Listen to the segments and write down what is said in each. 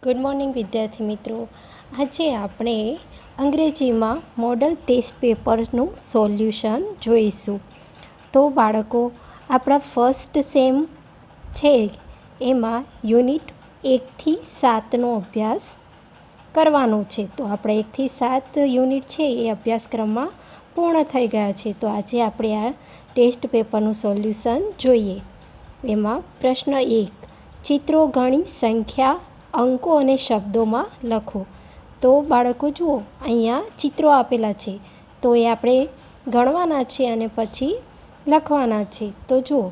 Good morning વિદ્યાર્થી મિત્રો. આજે આપણે અંગ્રેજીમાં મોડલ ટેસ્ટ પેપર્સનું સોલ્યુશન જોઈશું. તો બાળકો, આપણા ફર્સ્ટ સેમ છે એમાં યુનિટ 1 થી 7નો અભ્યાસ કરવાનો છે. તો આપણે 1 થી 7 યુનિટ છે એ અભ્યાસક્રમમાં પૂર્ણ થઈ ગયા છે. તો આજે આપણે આ ટેસ્ટ પેપરનું સોલ્યુશન જોઈએ. એમાં પ્રશ્ન 1, ચિત્રો ગણી સંખ્યા, અંકો અને શબ્દોમાં લખો. તો બાળકો જુઓ, અહીંયા ચિત્રો આપેલા છે તો એ આપણે ગણવાના છે અને પછી લખવાના છે. તો જુઓ,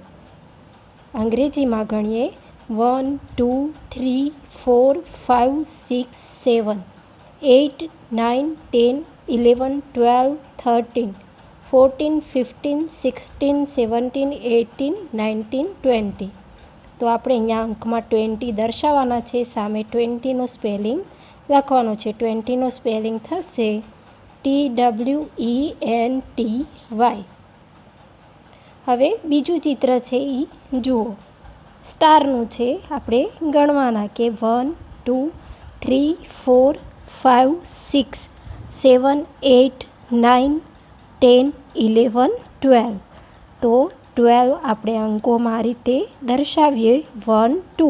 અંગ્રેજીમાં ગણીએ 1 2 3 4 5 6 7 8 9 10 11 12 13 14 15 16 17 18 19 20. તો આપણે અહીંયા અંકમાં 20 દર્શાવવાના છે. સામે 20નો સ્પેલિંગ લખવાનો છે. 20નો સ્પેલિંગ થશે TWENTY. હવે બીજું ચિત્ર છે એ જુઓ, સ્ટારનું છે. આપણે ગણવાના કે 1 2 3 4 5 6 7 8 9 10 11 12. તો 12 આપણે અંકોમાં આ રીતે દર્શાવીએ 1 2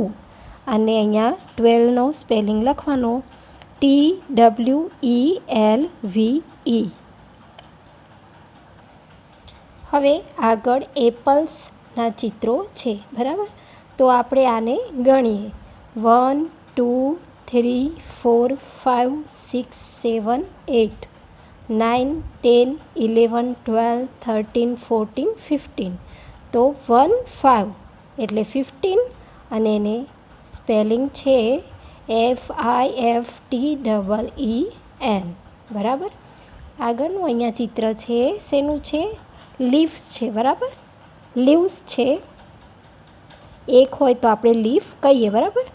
અને અહીંયા 12નો સ્પેલિંગ લખવાનો TWELVE. હવે આગળ એપલ્સના ચિત્રો છે, બરાબર. તો આપણે આને ગણીએ 1 2 3 4 5 6 7 8 9 10 11 12 13 14 15. તો 1 5 એટલે 15 અને એને સ્પેલિંગ છે FIFTEEN, બરાબર. આગળનું અહીંયા ચિત્ર છે, શેનું છે? લીવ્સ છે, બરાબર. લીવ્સ છે. એક હોય તો આપણે લીફ કહીએ, બરાબર,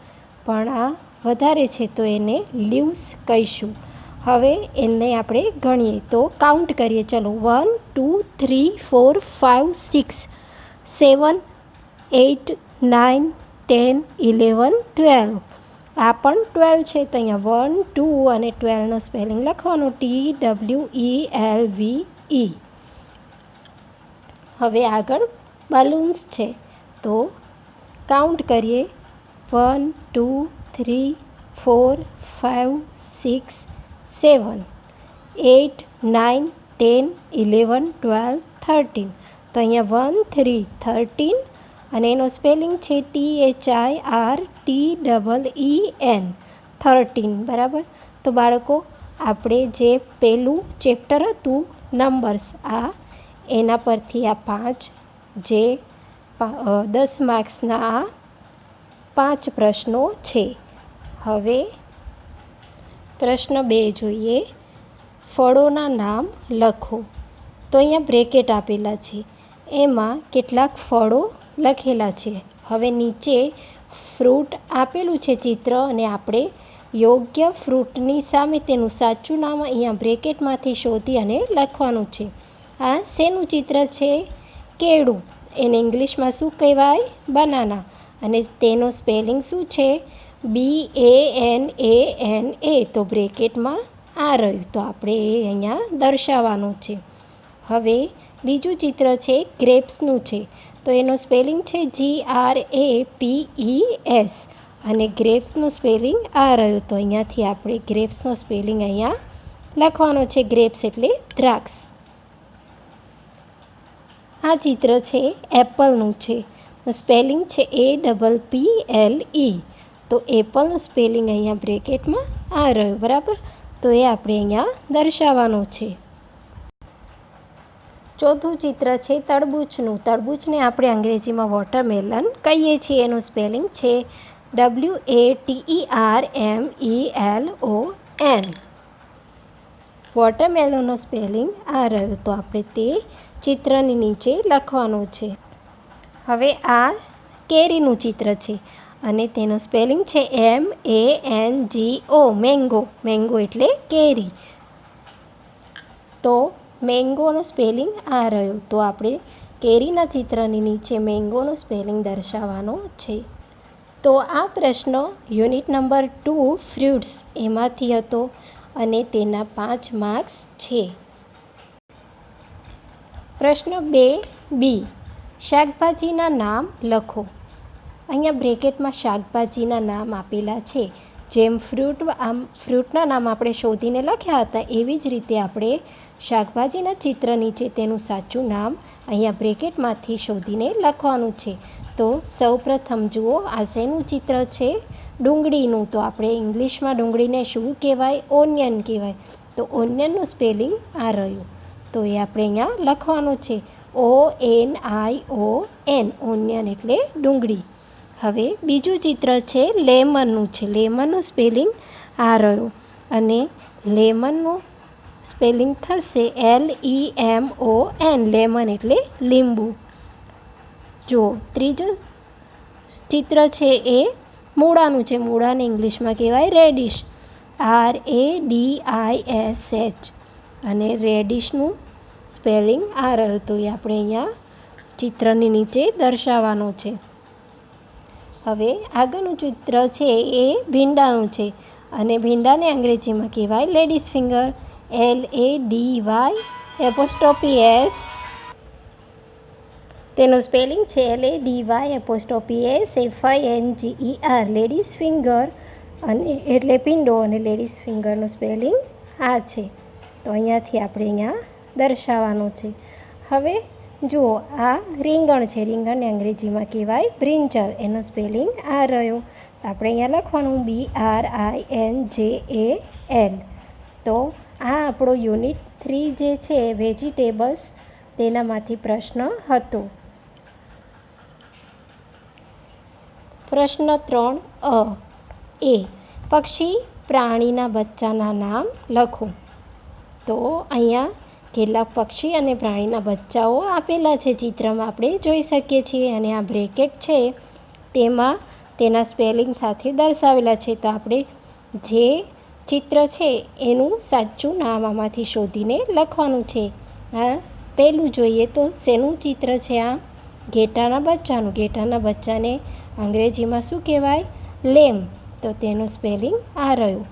પણ આ વધારે છે તો એને લીવ્સ કહીશું. હવે એને આપણે ગણીએ તો કાઉન્ટ કરીએ. ચલો 1 2 3 4 5 6 7 8 9 10 11 12. આ પણ 12 છે તો અહીંયા 1 2 અને 12નો સ્પેલિંગ લખવાનો TWELVE. હવે આગળ બલૂન્સ છે તો કાઉન્ટ કરીએ 1 2 3 4 5 6 7 8 9 10 11 12 13. તો અહીંયા 1 3 13 અને એનો સ્પેલિંગ છે THIRTEEN 13, બરાબર. તો બાળકો, આપણે જે પહેલું ચેપ્ટર હતું નંબર્સ, આ એના પરથી આ 5 જે 10 માર્ક્સના આ 5 પ્રશ્નો છે. હવે પ્રશ્ન 2 જોઈએ, ફળોના નામ લખો. તો અહીંયા બ્રેકેટ આપેલા છે, એમાં કેટલાક ફળો લખેલા છે. હવે નીચે ફ્રૂટ આપેલું છે ચિત્ર અને આપણે યોગ્ય ફ્રૂટની સામે તેનું સાચું નામ અહીંયા બ્રેકેટમાંથી શોધી અને લખવાનું છે. આ શેનું ચિત્ર છે? કેળું. એને ઇંગ્લિશમાં શું કહેવાય? બનાના. અને તેનો સ્પેલિંગ શું છે? BANANA. તો બ્રેકેટમાં આ રહ્યું, તો આપણે એ અહીંયા દર્શાવવાનું છે. હવે બીજું ચિત્ર છે ગ્રેપ્સનું છે, તો એનો સ્પેલિંગ છે GRAPES અને ગ્રેપ્સનું સ્પેલિંગ આ રહ્યું. તો અહીંયાથી આપણે ગ્રેપ્સનો સ્પેલિંગ અહીંયા લખવાનો છે. ગ્રેપ્સ એટલે દ્રાક્ષ. આ ચિત્ર છે એપલનું છે, સ્પેલિંગ છે APPLE. તો એપલનું સ્પેલિંગ અહીંયા બ્રેકેટમાં આ રહ્યું, બરાબર. તો એ આપણે અહીંયા દર્શાવવાનું છે. ચોથું ચિત્ર છે તરબૂચનું. તરબૂચને આપણે અંગ્રેજીમાં વોટરમેલન કહીએ છીએ. એનું સ્પેલિંગ છે WATERMELON. વોટરમેલનનો સ્પેલિંગ આ રહ્યું, તો આપણે તે ચિત્રની નીચે લખવાનું છે. હવે આ કેરીનું ચિત્ર છે અને તેનું સ્પેલિંગ છે MANGO, મેંગો. મેંગો એટલે કેરી. તો મેંગોનો સ્પેલિંગ આ રહ્યો, તો આપણે કેરીના ચિત્રની નીચે મેંગોનો સ્પેલિંગ દર્શાવવાનો છે. તો આ પ્રશ્ન યુનિટ નંબર 2 ફ્રૂટ્સ એમાંથી હતો અને તેના 5 માર્ક્સ છે. પ્રશ્ન 2B, શાકભાજીના નામ લખો. અહીંયા બ્રેકેટમાં શાકભાજીના નામ આપેલા છે. જેમ ફ્રૂટના નામ આપણે શોધીને લખ્યા હતા એવી જ રીતે આપણે શાકભાજીના ચિત્ર નીચે તેનું સાચું નામ અહીંયા બ્રેકેટમાંથી શોધીને લખવાનું છે. તો સૌપ્રથમ જુઓ, આ શેનું ચિત્ર છે? ડુંગળીનું. તો આપણે ઇંગ્લિશમાં ડુંગળીને શું કહેવાય? ઓનિયન કહેવાય. તો ઓનિયનનું સ્પેલિંગ આ રહ્યું. તો એ આપણે અહીંયા લખવાનું છે ONION, ઓનિયન એટલે ડુંગળી. હવે બીજું ચિત્ર છે લેમનનું છે. લેમનનું સ્પેલિંગ આ રહ્યું અને લેમનનું સ્પેલિંગ થશે LEMON, લેમન એટલે લીંબુ. જો ત્રીજું ચિત્ર છે એ મૂળાનું છે. મૂળાને ઇંગ્લિશમાં કહેવાય રેડિશ, RADISH, અને રેડિશનું સ્પેલિંગ આ રહ્યું. તો એ આપણે અહીંયા ચિત્રની નીચે દર્શાવવાનો છે. હવે આગળનું ચિત્ર છે એ ભીંડાનું છે અને ભીંડાને અંગ્રેજીમાં કહેવાય લેડીઝ ફિંગર, LADYS. તેનું સ્પેલિંગ છે LADYFINGER, લેડીઝ ફિંગર અને એટલે પીંડો, અને લેડીઝ ફિંગરનું સ્પેલિંગ આ છે. તો અહીંયાથી આપણે અહીંયા દર્શાવવાનું છે. હવે જુઓ, આ રીંગણ છે. રીંગણને અંગ્રેજીમાં કહેવાય બ્રિંજલ, એનો સ્પેલિંગ આ રહ્યો. આપણે અહીંયા લખવાનું BRINJAL. તો આ આપણો યુનિટ 3 જે છે વેજીટેબલ્સ, તેનામાંથી પ્રશ્ન હતો. પ્રશ્ન 3A, પક્ષી પ્રાણીના બચ્ચાના નામ લખો. તો અહીંયા કેટલાક પક્ષી અને પ્રાણીના બચ્ચાઓ આપેલા છે ચિત્રમાં, આપણે જોઈ શકીએ છીએ. અને આ બ્રેકેટ છે તેમાં તેના સ્પેલિંગ સાથે દર્શાવેલા છે. તો આપણે જે ચિત્ર છે એનું સાચું નામ આમાંથી શોધીને લખવાનું છે. આ પહેલું જોઈએ તો શેનું ચિત્ર છે? આ ઘેટાના બચ્ચાનું. ઘેટાના બચ્ચાને અંગ્રેજીમાં શું કહેવાય? લેમ્બ. તો તેનું સ્પેલિંગ આ રહ્યું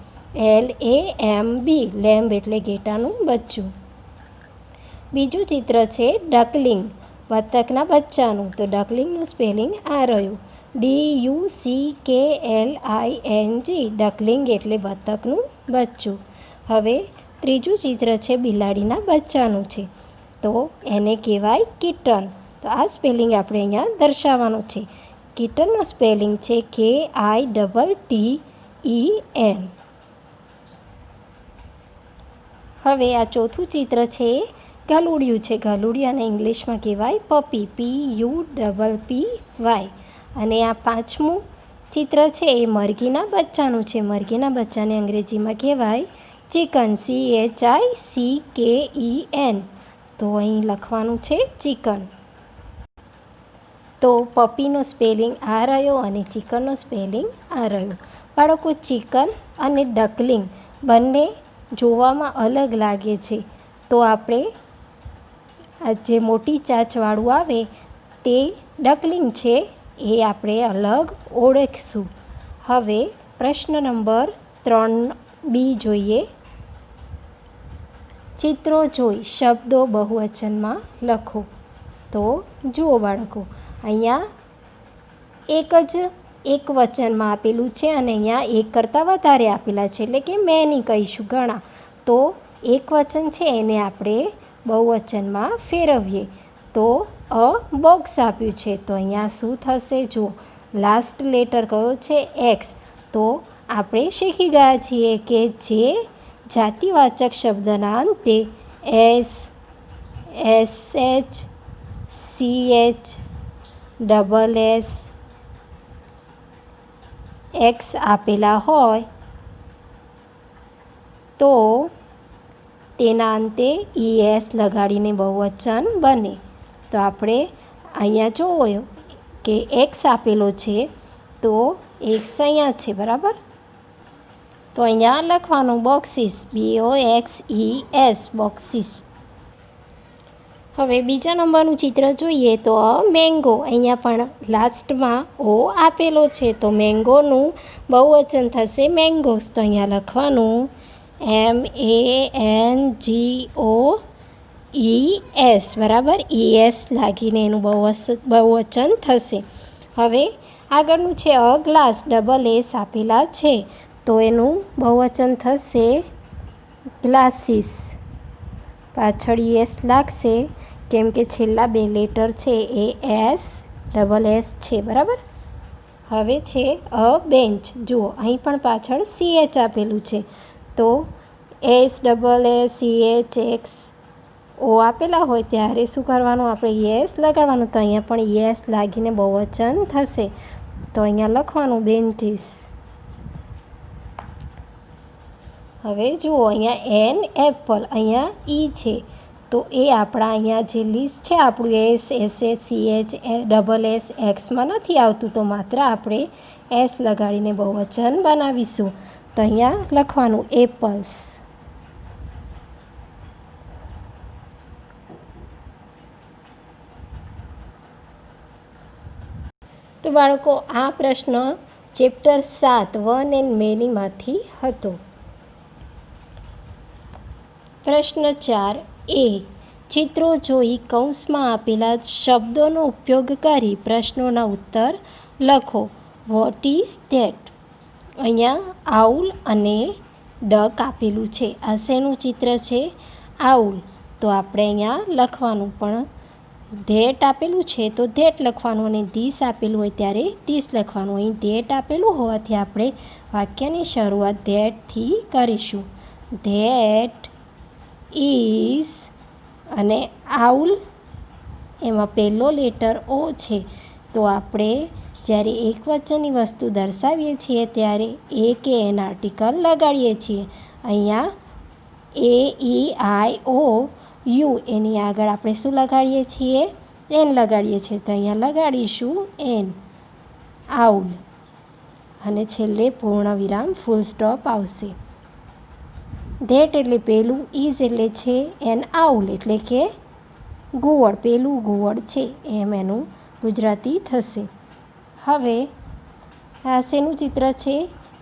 LAMB, લેમ્બ એટલે ઘેટાનું બચ્ચું. બીજું ચિત્ર છે ડકલિંગ, બતકના બચ્ચાનું. તો ડકલિંગનું સ્પેલિંગ આ રહ્યું DUCKLING, ડકલિંગ એટલે બતકનું બચ્ચું. હવે ત્રીજું ચિત્ર છે બિલાડીના બચ્ચાનું છે. તો એને કહેવાય કિટન. તો આ સ્પેલિંગ આપણે અહીંયા દર્શાવવાનું છે. કિટનનું સ્પેલિંગ છે KITTEN. હવે આ ચોથું ચિત્ર છે ગલુડિયું છે. ગલુડિયાને ઇંગ્લિશમાં કહેવાય પપી, PUPPY. અને આ પાંચમું ચિત્ર છે એ મરઘીના બચ્ચાનું છે. મરઘીના બચ્ચાને અંગ્રેજીમાં કહેવાય ચિકન, CHICKEN. તો અહીં લખવાનું છે ચિકન. તો પપીનો સ્પેલિંગ આ રહ્યો અને ચિકનનો સ્પેલિંગ આ રહ્યો. બાળકો, ચિકન અને ડકલિંગ બંને જોવામાં અલગ લાગે છે. તો આપણે આ જે મોટી ચાંચવાળું આવે તે ડકલિંગ છે, એ આપણે અલગ ઓળખીશું. હવે પ્રશ્ન નંબર 3B જોઈએ. ચિત્રો જોઈ શબ્દો બહુવચનમાં લખો. તો જુઓ બાળકો, અહીંયા એક વચનમાં આપેલું છે અને અહીંયા એક કરતાં વધારે આપેલા છે, એટલે કે મેની કહીશું, ઘણા. તો એક વચન છે એને આપણે બહુવચનમાં ફેરવીએ. તો અ બોક્સ આપ્યું છે. તો અહીંયા શું થશે? જુઓ, લાસ્ટ લેટર કયો છે? X. તો આપણે શીખી ગયા છીએ કે જે જાતિવાચક શબ્દના અંતે S, SH, CH, SS, X આપેલા હોય તો તેના અંતે ES લગાડીને બહુવચન બને. તો આપણે અહીંયા જોયો કે X આપેલો છે તો X અહીંયા છે, બરાબર. તો અહીંયા લખવાનું બોક્સીસ, BOXES, બોક્સીસ. હવે બીજા નંબરનું ચિત્ર જોઈએ તો મેંગો. અહીંયા પણ લાસ્ટમાં ઓ આપેલો છે તો મેંગોનું બહુવચન થશે મેંગોસ. તો અહીંયા લખવાનું MANGOES, બરાબર. ES લાગીને એનું બહુવચન થશે. હવે આગળનું છે ગ્લાસ. ડબલ એસ આપેલા છે તો એનું બહુવચન થશે ગ્લાસીસ. પાછળ ES લાગશે કેમ કે છેલ્લા બે લેટર છે એ ડબલ એસ છે, બરાબર. હવે છે બેન્ચ. જુઓ અહીં પણ પાછળ CH આપેલું છે તો SSSCHX ઓ આપેલા હોય ત્યારે શું કરવાનું, આપણે ES લગાડવાનું. તો અહીંયા પણ ES લાગીને બહુવચન થશે તો અહીંયા લખવાનું બેન્ચીસ. હવે જુઓ અહીંયા એન એપલ, અહીંયા ઈ છે તો એ આપણા અહીંયા જે લિસ્ટ છે આપણું SSSCH ડબલ એસ એક્સમાં નથી આવતું તો માત્ર આપણે એસ લગાડીને બહુવચન બનાવીશું. તો અહીંયા લખવાનું એપલ્સ. તો બાળકો આ પ્રશ્ન ચેપ્ટર 7 વન એન્ડ મેનીમાંથી હતો. પ્રશ્ન 4 ચિત્રો જોઈ કૌંસમાં આપેલા શબ્દોનો ઉપયોગ કરી પ્રશ્નોના ઉત્તર લખો. What is that? અહીંયા આઉલ અને ડક આપેલું છે. આ શેનું ચિત્ર છે? આઉલ. તો આપણે અહીંયા લખવાનું પણ ધેટ આપેલું છે તો ધેટ લખવાનું અને ધીસ આપેલું હોય ત્યારે ધીસ લખવાનું. અહીં ધેટ આપેલું હોવાથી આપણે વાક્યની શરૂઆત ધેટથી કરીશું. ધેટ ઇઝ અને આઉલ એમાં પહેલો લેટર ઓ છે તો આપણે જ્યારે એકવચનની વસ્તુ દર્શાવીએ છીએ ત્યારે એ કે એન આર્ટિકલ લગાડીએ છીએ. અહીંયા AEIOU એની આગળ આપણે શું લગાડીએ છીએ? એન લગાડીએ છીએ. તો અહીંયા લગાડીશું એન, આઉલ. અને છેલ્લે પૂર્ણ વિરામ ફૂલ સ્ટોપ આવશે. ધેટ એટલે પેલું, ઇઝ એટલે છે એન આઉલ એટલે કે ઘુવડ, પેલું ઘુવડ છે એમ એનું ગુજરાતી થશે. હવે આ શેનું ચિત્ર છે?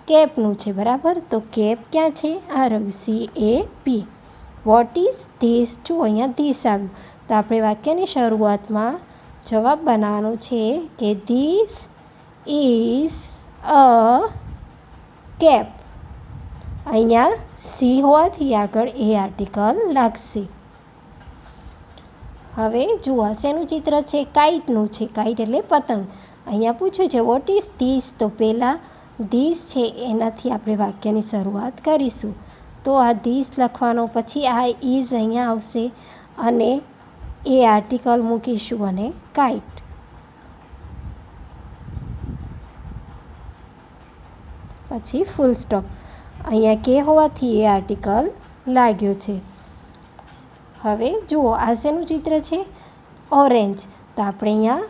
કેપનું છે, બરાબર. તો કેપ ક્યાં છે? આ રહ્યું CAP. What is this? જો અહીંયા ધીસ આવ્યું તો આપણે વાક્યની શરૂઆતમાં જવાબ બનાવવાનો છે કે ધીસ ઇઝ અ કેપ. અહીંયા સી હોવાથી આગળ એ આર્ટિકલ લાગશે. હવે જુઓ શેનું ચિત્ર છે? કાઇટનું છે. કાઇટ એટલે પતંગ. અહીંયા પૂછ્યું છે વોટ ઇઝ ધીસ? તો પહેલાં ધીસ છે એનાથી આપણે વાક્યની શરૂઆત કરીશું. તો આ ધીસ લખવાનો, પછી આ ઇઝ અહીંયા આવશે અને એ આર્ટિકલ મૂકીશું અને કાઇટ. પછી ફૂલ સ્ટોપ. અહીંયા કે હોવાથી એ આર્ટિકલ લાગ્યો છે. હવે જુઓ આ શેનું ચિત્ર છે? ઓરેન્જ. તો આપણે અહીંયા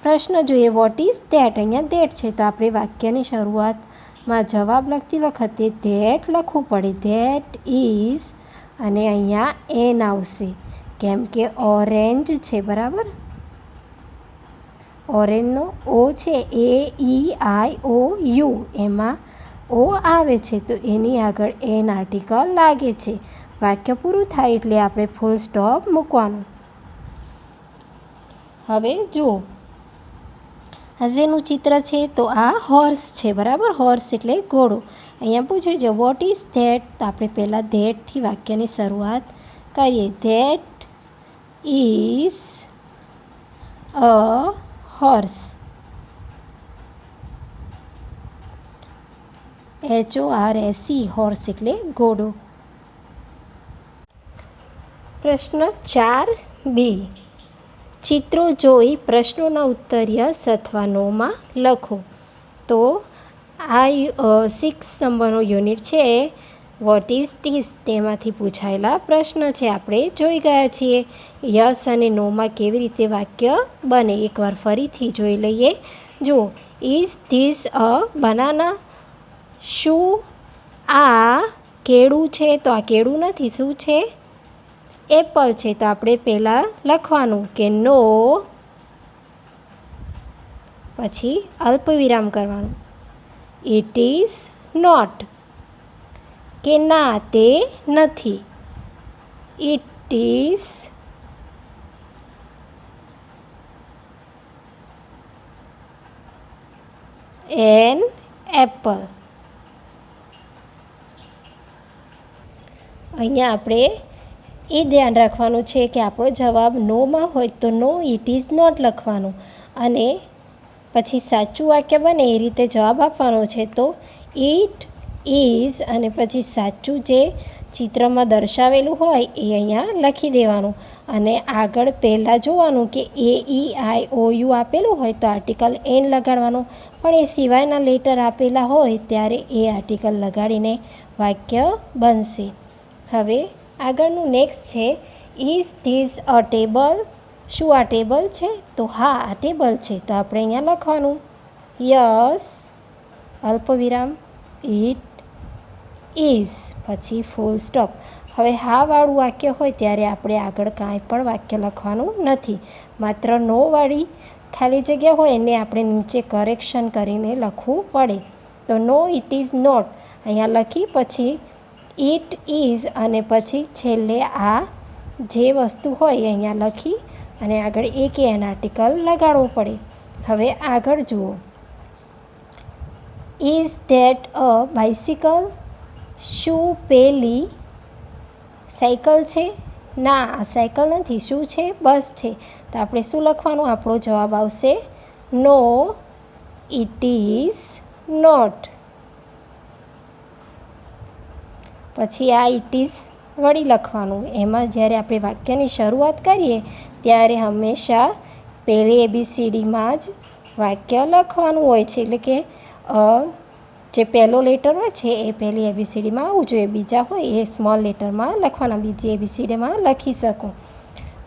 પ્રશ્ન જોઈએ વોટ ઇઝ ધેટ? અહીંયા ધેટ છે તો આપણે વાક્યની શરૂઆતમાં જવાબ લખતી વખતે ધેટ લખવું પડે. ધેટ ઇઝ અને અહીંયા એન આવશે કેમ કે ઓરેન્જ છે, બરાબર. ઓરેન્જનો ઓ છે AEIOU એમાં ઓ આવે છે તો એની આગળ એન આર્ટિકલ લાગે છે. વાક્ય પૂરું થાય એટલે આપણે ફૂલ સ્ટોપ મૂકવાનું. હવે જુઓ આ શેનું ચિત્ર છે? તો આ હોર્સ છે, બરાબર. હોર્સ એટલે ઘોડો. અહીંયા પૂછ્યું છે વોટ ઇઝ ધેટ? તો આપણે પહેલાં ધેટથી વાક્યની શરૂઆત કરીએ. That is a horse. HORSE horse એટલે ઘોડો. પ્રશ્ન 4B ચિત્રો જોઈ પ્રશ્નોના ઉત્તર યસ અથવા નોમાં લખો. તો આ 6 નંબરનો યુનિટ છે વોટ ઇઝ ધીસ તેમાંથી પૂછાયેલા પ્રશ્ન છે. આપણે જોઈ ગયા છીએ યસ અને નોમાં કેવી રીતે વાક્ય બને. એકવાર ફરીથી જોઈ લઈએ. જુઓ ઇઝ ધીસ અ બનાના? શું આ કેળું છે? તો આ કેળું નથી. શું છે? એપલ છે તો આપણે પહેલાં લખવાનું કે નો, પછી અલ્પવિરામ કરવાનું, ઇટ ઇઝ નોટ, કે ના તે નથી, ઇટ ઇઝ એન એપલ. અહીંયા આપણે એ ધ્યાન રાખવાનું છે કે આપણો જવાબ નોમાં હોય તો નો ઇટ ઇઝ નોટ લખવાનું, અને પછી સાચું વાક્ય બને એ રીતે જવાબ આપવાનો છે તો ઇટ ઇઝ અને પછી સાચું જે ચિત્રમાં દર્શાવેલું હોય એ અહીંયા લખી દેવાનું, અને આગળ પહેલાં જોવાનું કે એ ઈ આઈ ઓ યુ આપેલું હોય તો આર્ટિકલ એન લગાડવાનું, પણ એ સિવાયના લેટર આપેલા હોય ત્યારે એ આર્ટિકલ લગાડીને વાક્ય બનશે. હવે આગળનું નેક્સ્ટ છે ઇઝ ધીસ અ ટેબલ. શું આ ટેબલ છે? તો હા આ ટેબલ છે તો આપણે અહીંયા લખવાનું યસ અલ્પવિરામ ઇટ ઇઝ પછી ફૂલ સ્ટોપ. હવે હા વાળું વાક્ય હોય ત્યારે આપણે આગળ કાંઈ પણ વાક્ય લખવાનું નથી, માત્ર નો વાળી ખાલી જગ્યા હોય એને આપણે નીચે કરેક્શન કરીને લખવું પડે. તો નો ઇટ ઇઝ નોટ અહીંયા લખી પછી ઇટ ઇઝ અને પછી છેલ્લે આ જે વસ્તુ હોય અહીંયા લખી અને આગળ એક એન આર્ટિકલ લગાડવો પડે. હવે આગળ જુઓ, ઇઝ ધેટ અ બાઇસિકલ. શું પેલી સાયકલ છે? ના આ સાયકલ નથી. શું છે? બસ છે. તો આપણે શું લખવાનું? આપણો જવાબ આવશે નો ઇટ ઇઝ નોટ. પછી આ ઇટ ઇઝ વળી લખવાનું. એમાં જ્યારે આપણે વાક્યની શરૂઆત કરીએ ત્યારે હંમેશા પહેલી ABCDમાં જ વાક્ય લખવાનું હોય છે, એટલે કે જે પહેલો લેટર હોય છે એ પહેલી ABCDમાં આવવું જોઈએ, બીજા હોય એ સ્મોલ લેટરમાં લખવાના, બીજી ABCDમાં લખી શકો.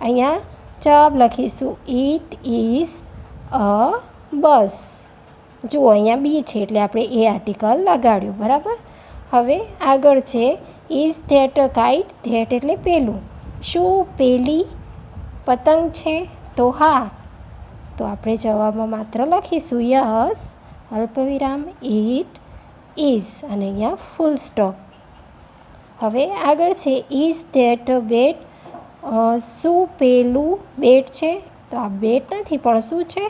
અહીંયા જવાબ લખીશું ઇટ ઇઝ અ બસ. જુઓ અહીંયા બી છે એટલે આપણે એ આર્ટિકલ લગાડ્યું, બરાબર. હવે આગળ છે is that a kite. That એટલે પેલું. શું પેલી પતંગ છે? તો હા. તો આપણે જવાબમાં માત્ર લખીશું યસ અલ્પવિરામ ઇટ ઇઝ અને અહીંયા ફૂલ સ્ટોપ. હવે આગળ છે ઇઝ ધેટ અ બેટ. શું પેલું બેટ છે? તો આ બેટ નથી પણ શું છે?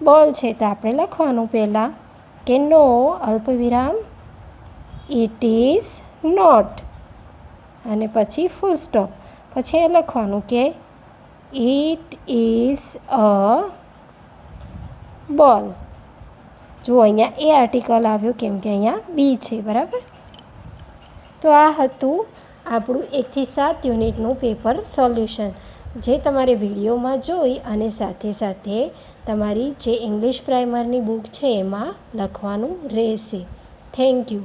બોલ છે. તો આપણે લખવાનું પહેલાં કે નો અલ્પવિરામ ઇટ ઇઝ નોટ અને પછી ફૂલ સ્ટોપ. પછી એ લખવાનું કે ઇટ ઇઝ અ બોલ. જુઓ અહીંયા એ આર્ટિકલ આવ્યો કેમ કે અહીંયા બી છે, બરાબર. તો આ હતું આપણું 1 થી 7 યુનિટનું પેપર સોલ્યુશન, જે તમારે વિડીયોમાં જોઈ અને સાથે સાથે તમારી જે ઇંગ્લિશ પ્રાઇમરની બુક છે એમાં લખવાનું રહેશે. Thank you.